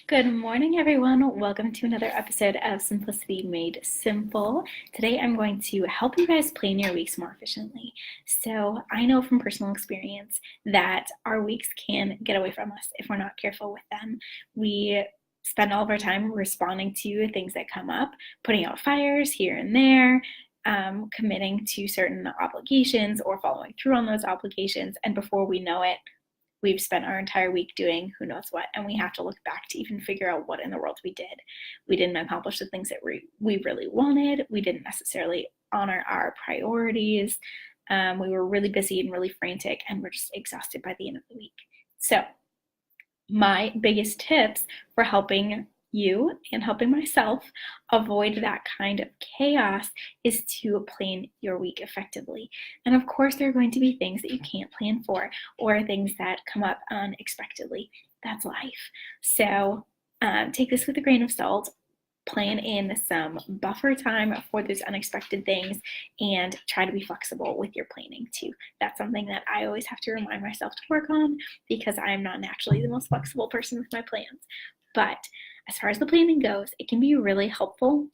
Good morning, everyone. Welcome to another episode of Simplicity Made Simple. Today, I'm going to help you guys plan your weeks more efficiently. So, I know from personal experience that our weeks can get away from us if we're not careful with them. We spend all of our time responding to things that come up, putting out fires here and there, committing to certain obligations or following through on those obligations. And before we know it, we've spent our entire week doing who knows what, and we have to look back to even figure out what in the world we did. We didn't accomplish the things that we really wanted. We didn't necessarily honor our priorities. We were really busy and really frantic, and we're just exhausted by the end of the week. So my biggest tips for helping you and helping myself avoid that kind of chaos is to plan your week effectively. And of course, there are going to be things that you can't plan for or things that come up unexpectedly. That's life. So take this with a grain of salt. Plan in some buffer time for those unexpected things and try to be flexible with your planning too. That's something that I always have to remind myself to work on because I'm not naturally the most flexible person with my plans. But as far as the planning goes, it can be really helpful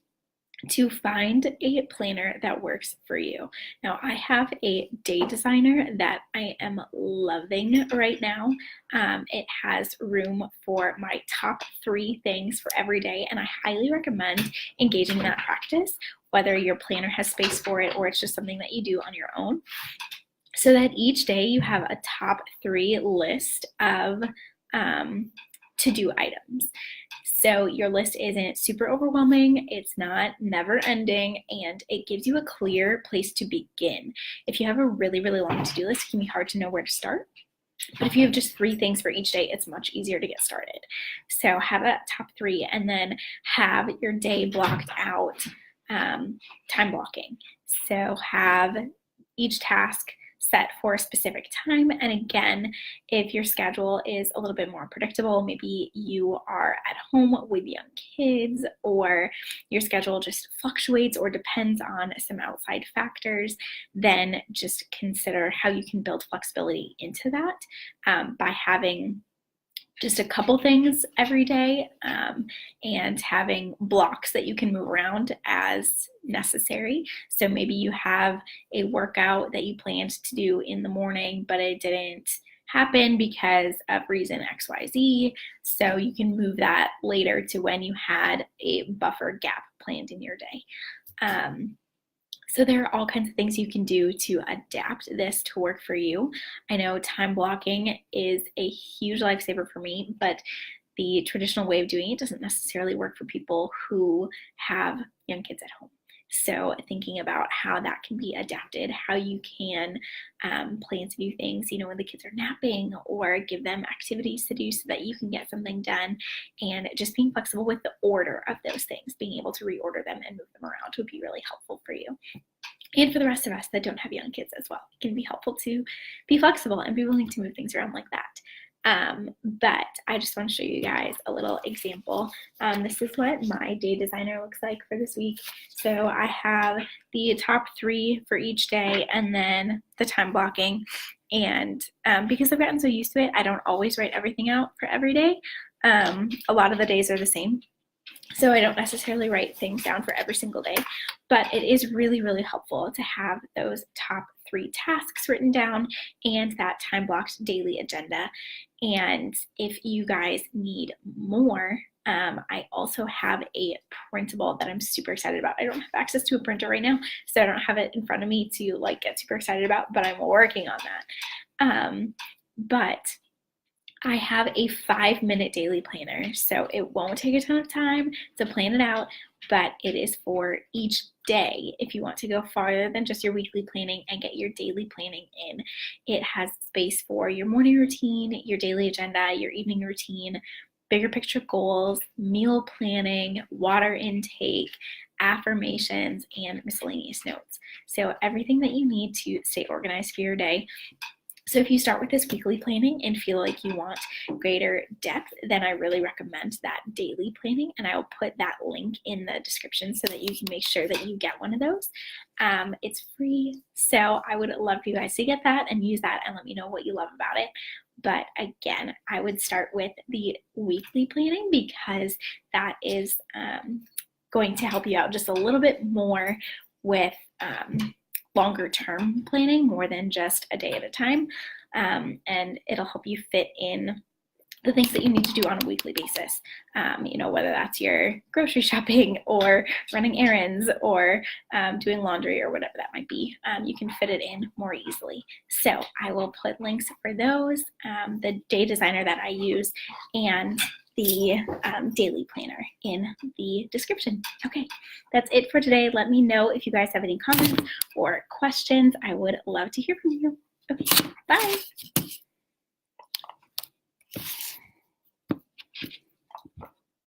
to find a planner that works for you. Now, I have a day designer that I am loving right now. It has room for my top 3 things for every day, and I highly recommend engaging in that practice, whether your planner has space for it or it's just something that you do on your own, so that each day you have a top 3 list of to-do items. So your list isn't super overwhelming, it's not never ending, and it gives you a clear place to begin. If you have a really, really long to-do list, it can be hard to know where to start. But if you have just 3 things for each day, it's much easier to get started. So have a top 3 and then have your day blocked out, time blocking. So have each task set for a specific time. And again, if your schedule is a little bit more predictable, maybe you are at home with young kids, or your schedule just fluctuates or depends on some outside factors, then just consider how you can build flexibility into that by having just a couple things every day and having blocks that you can move around as necessary. So maybe you have a workout that you planned to do in the morning, but it didn't happen because of reason XYZ. So you can move that later to when you had a buffer gap planned in your day. So there are all kinds of things you can do to adapt this to work for you. I know time blocking is a huge lifesaver for me, but the traditional way of doing it doesn't necessarily work for people who have young kids at home. So thinking about how that can be adapted, how you can plan to do things, when the kids are napping, or give them activities to do so that you can get something done, and just being flexible with the order of those things, being able to reorder them and move them around would be really helpful for you. And for the rest of us that don't have young kids as well, it can be helpful to be flexible and be willing to move things around like that. But I just want to show you guys a little example. This is what my day designer looks like for this week. So I have the top 3 for each day and then the time blocking. And because I've gotten so used to it, I don't always write everything out for every day. A lot of the days are the same. So I don't necessarily write things down for every single day, but it is really, really helpful to have those top 3 tasks written down and that time blocked daily agenda. And if you guys need more, I also have a printable that I'm super excited about. I don't have access to a printer right now, so I don't have it in front of me to get super excited about, but I'm working on that. But I have a 5-minute daily planner, so it won't take a ton of time to plan it out, but it is for each day if you want to go farther than just your weekly planning and get your daily planning in. It has space for your morning routine, your daily agenda, your evening routine, bigger picture goals, meal planning, water intake, affirmations, and miscellaneous notes. So everything that you need to stay organized for your day. So if you start with this weekly planning and feel like you want greater depth, then I really recommend that daily planning, and I will put that link in the description so that you can make sure that you get one of those. It's free, so I would love for you guys to get that and use that and let me know what you love about it. But again, I would start with the weekly planning because that is going to help you out just a little bit more with longer term planning, more than just a day at a time. And it'll help you fit in the things that you need to do on a weekly basis, whether that's your grocery shopping or running errands or doing laundry or whatever that might be. You can fit it in more easily. So I will put links for those, the day designer that I use, and the daily planner in the description. Okay, that's it for today. Let me know if you guys have any comments or questions. I would love to hear from you. Okay, bye.